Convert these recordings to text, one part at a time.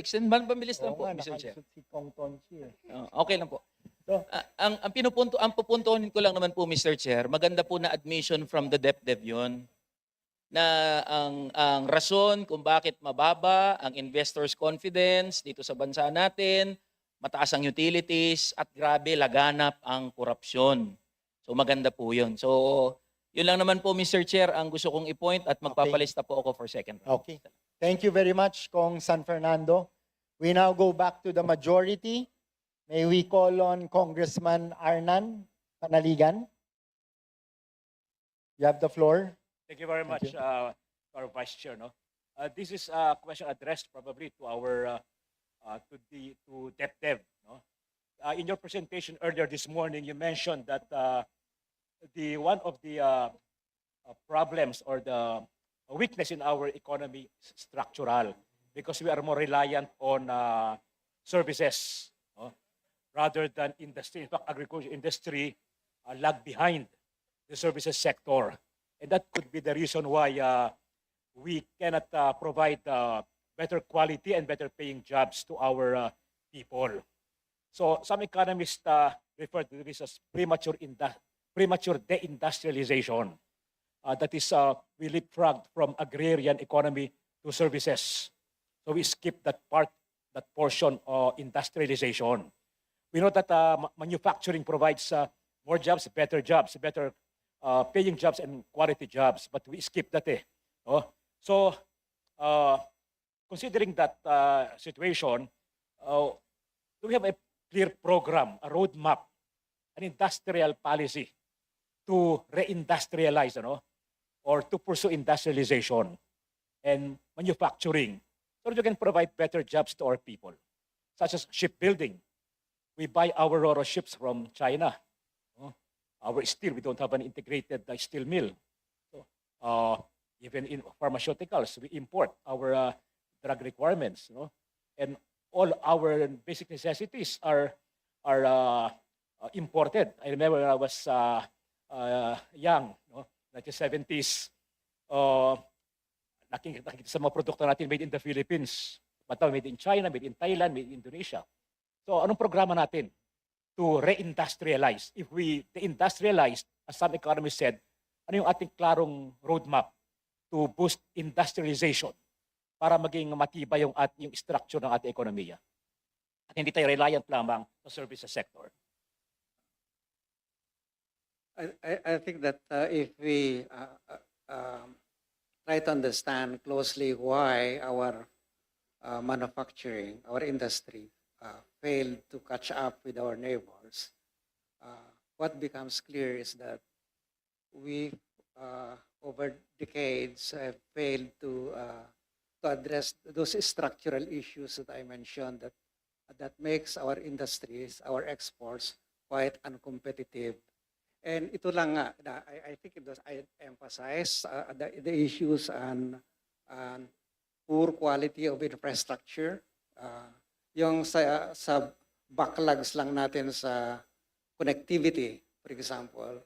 Extend man pabilis lang Oo po, nga, Mr. Chair. nakalusot si Kong Tonchi eh. Okay lang po. So, Ang pupuntuhin ko lang naman po, Mr. Chair, maganda po na admission from the DepEd 'yon, na ang rason kung bakit mababa ang investors' confidence dito sa bansa natin, mataas ang utilities, at grabe laganap ang korupsyon. So maganda po 'yun. So 'yun lang naman po, Mr. Chair, ang gusto kong i-point at magpapalista po ako for second round. okay. Thank you very much, Kong San Fernando. We now go back to the majority. May we call on Congressman Arnan Panaligan? You have the floor. Thank you very Thank much, our Vice Chair. No, this is a question addressed probably to our to DepDev. No, in your presentation earlier this morning, you mentioned that the one of the problems or the weakness in our economy is structural because we are more reliant on services, no, rather than industry. In fact, agriculture industry lag behind the services sector. And that could be the reason why we cannot provide better quality and better paying jobs to our people. So some economists refer to this as premature deindustrialization. That is, we leapfrogged from agrarian economy to services. So we skip that portion of industrialization. We know that manufacturing provides more jobs, better paying jobs and quality jobs, but we skip that eh. No? So, considering that situation, do we have a clear program, a roadmap, an industrial policy to reindustrialize, or to pursue industrialization and manufacturing so that we can provide better jobs to our people, such as shipbuilding. We buy our Roro ships from China. Our steel, we don't have an integrated steel mill. So, even in pharmaceuticals, we import our drug requirements, and all our basic necessities are imported. I remember when I was young, 1970s, nakikita sa mga produkto natin made in the Philippines, but now made in China, made in Thailand, made in Indonesia. So anong programa natin to reindustrialize? If we deindustrialize, as some economists said, ano yung ating klarong roadmap to boost industrialization para maging matibay yung structure ng ating ekonomiya? At hindi tayo reliant lamang sa services sector. I think that if we try to understand closely why our manufacturing, our industry failed to catch up with our neighbors, what becomes clear is that we, over decades, have failed to address those structural issues that I mentioned that makes our industries, our exports, quite uncompetitive. And ito lang nga, I think I emphasize the issues on poor quality of infrastructure, yung sa backlogs lang natin sa connectivity, for example.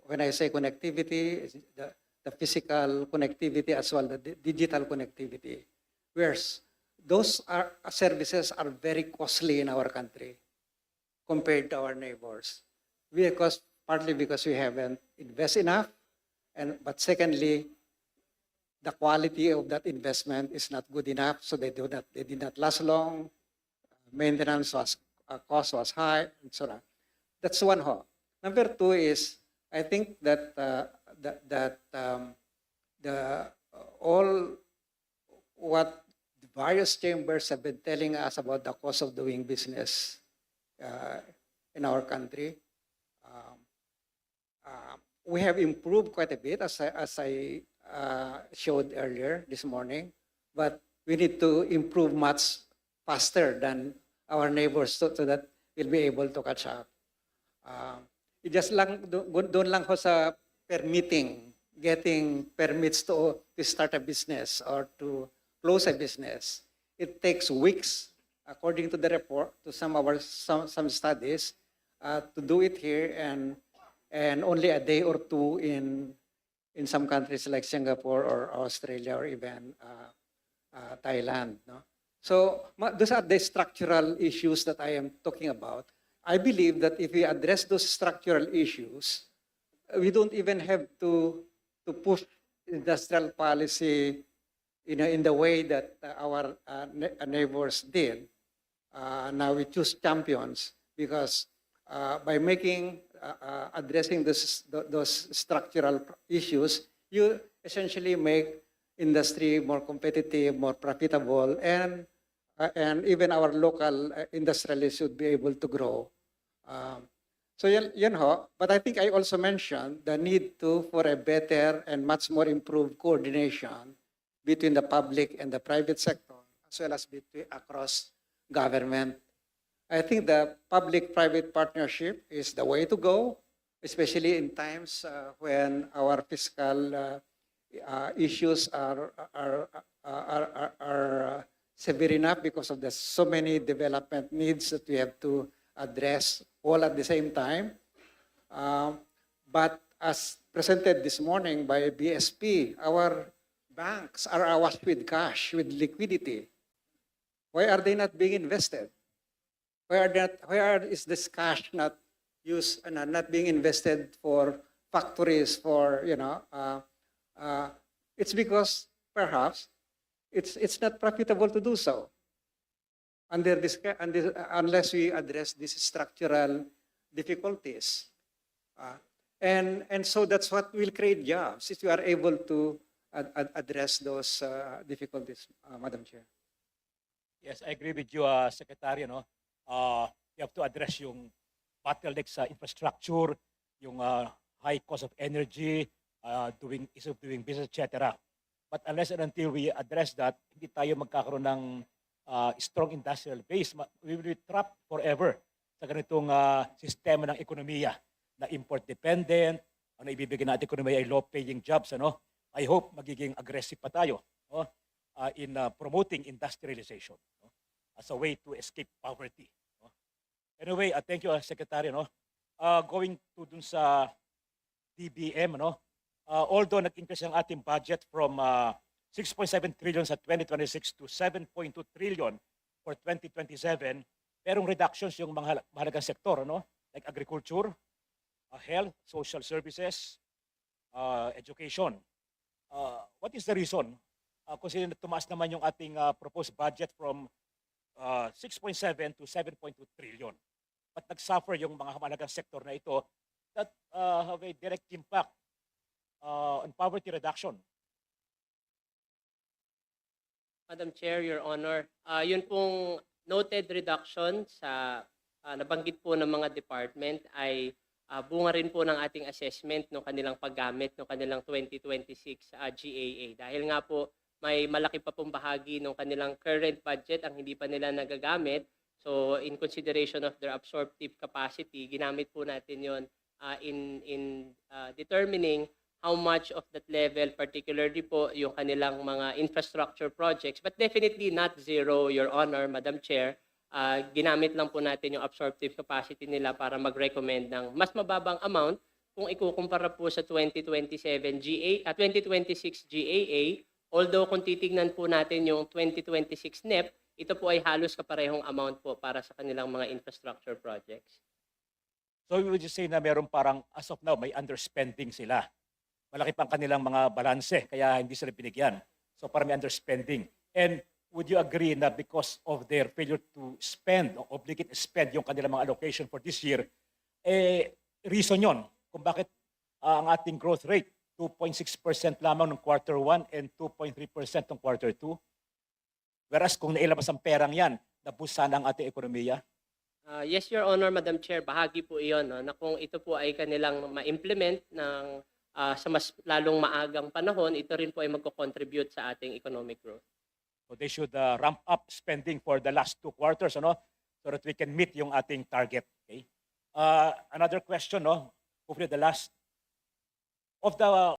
When I say connectivity, the physical connectivity as well, the digital connectivity. Whereas those services are very costly in our country compared to our neighbors. Partly because we haven't invested enough, but secondly, the quality of that investment is not good enough, so they did not last long. Maintenance cost was high, and so on. That's one ho. Number two is, I think that all what the various chambers have been telling us about the cost of doing business in our country. We have improved quite a bit, as I showed earlier this morning, but we need to improve much faster than our neighbors so that we'll be able to catch up. Just lang, doon lang ho sa getting permits to start a business or to close a business. It takes weeks, according to the report, to some studies, to do it here, and only a day or two in some countries like Singapore or Australia or even Thailand. No? So those are the structural issues that I am talking about. I believe that if we address those structural issues, we don't even have to push industrial policy in the way that our neighbors did. Now we choose champions because by addressing those structural issues, you essentially make industry more competitive, more profitable, and even our local industrialists should be able to grow. So but I think I also mentioned the need for a better and much more improved coordination between the public and the private sector, as well as across government. I think the public-private partnership is the way to go, especially in times when our fiscal issues are severe enough because of the so many development needs that we have to address all at the same time. But as presented this morning by BSP, our banks are awash with cash, with liquidity. Why are they not being invested? Where is this cash not used and not being invested for factories, it's because perhaps it's not profitable to do so unless we address these structural difficulties. And so that's what will create jobs if you are able to address those difficulties, Madam Chair. Yes, I agree with you, Secretary. No? You have to address yung bottlenecks sa infrastructure, yung high cost of energy, ease of doing business, etc. But unless and until we address that, hindi tayo magkakaroon ng strong industrial base. We will be trapped forever sa ganitong sistema ng ekonomiya na import-dependent, ang ibibigay natin ekonomiya ay low-paying jobs. I hope magiging aggressive pa tayo in promoting industrialization as a way to escape poverty. Anyway, thank you, Secretary. Going to dun sa DBM, although nag-increase ang ating budget from 6.7 trillion sa 2026 to 7.2 trillion for 2027, merong reductions yung mga mahalagang sektor, like agriculture, health, social services, education. What is the reason? Kasi tumaas naman yung ating proposed budget from 6.7 to 7.2 trillion. But nagsuffer yung mga mahalagang sektor na ito that have a direct impact on poverty reduction. Madam Chair, Your Honor, yun pong noted reduction sa nabanggit po ng mga department ay bunga rin po ng ating assessment ng kanilang paggamit ng kanilang 2026 GAA. Dahil nga po may malaki pa pong bahagi ng kanilang current budget ang hindi pa nila nagagamit. So in consideration of their absorptive capacity, ginamit po natin yon in determining how much of that level, particularly po yung kanilang mga infrastructure projects, but definitely not zero, Your Honor, Madam Chair. Ginamit lang po natin yung absorptive capacity nila para mag-recommend ng mas mababang amount kung ikukumpara po sa 2026 GAA. Although kung titignan po natin yung 2026 NEP, ito po ay halos kaparehong amount po para sa kanilang mga infrastructure projects. So we would just say na meron parang, as of now, may underspending sila. Malaki pang kanilang mga balanse, kaya hindi sila binigyan. So parang may underspending. And would you agree na because of their failure to spend, o obligate to spend yung kanilang mga allocation for this year, reason yon kung bakit ang ating growth rate, 2.6% lamang ng quarter 1 and 2.3% ng quarter 2? Whereas kung nailabas ang perang yan, nabusan ang ating ekonomiya. Yes, Your Honor, Madam Chair, bahagi po iyon na kung ito po ay kanilang ma-implement ng sa mas lalong maagang panahon, ito rin po ay magko-contribute sa ating economic growth. So they should ramp up spending for the last 2 quarters, so that we can meet yung ating target. Okay? Another question, hopefully the last of the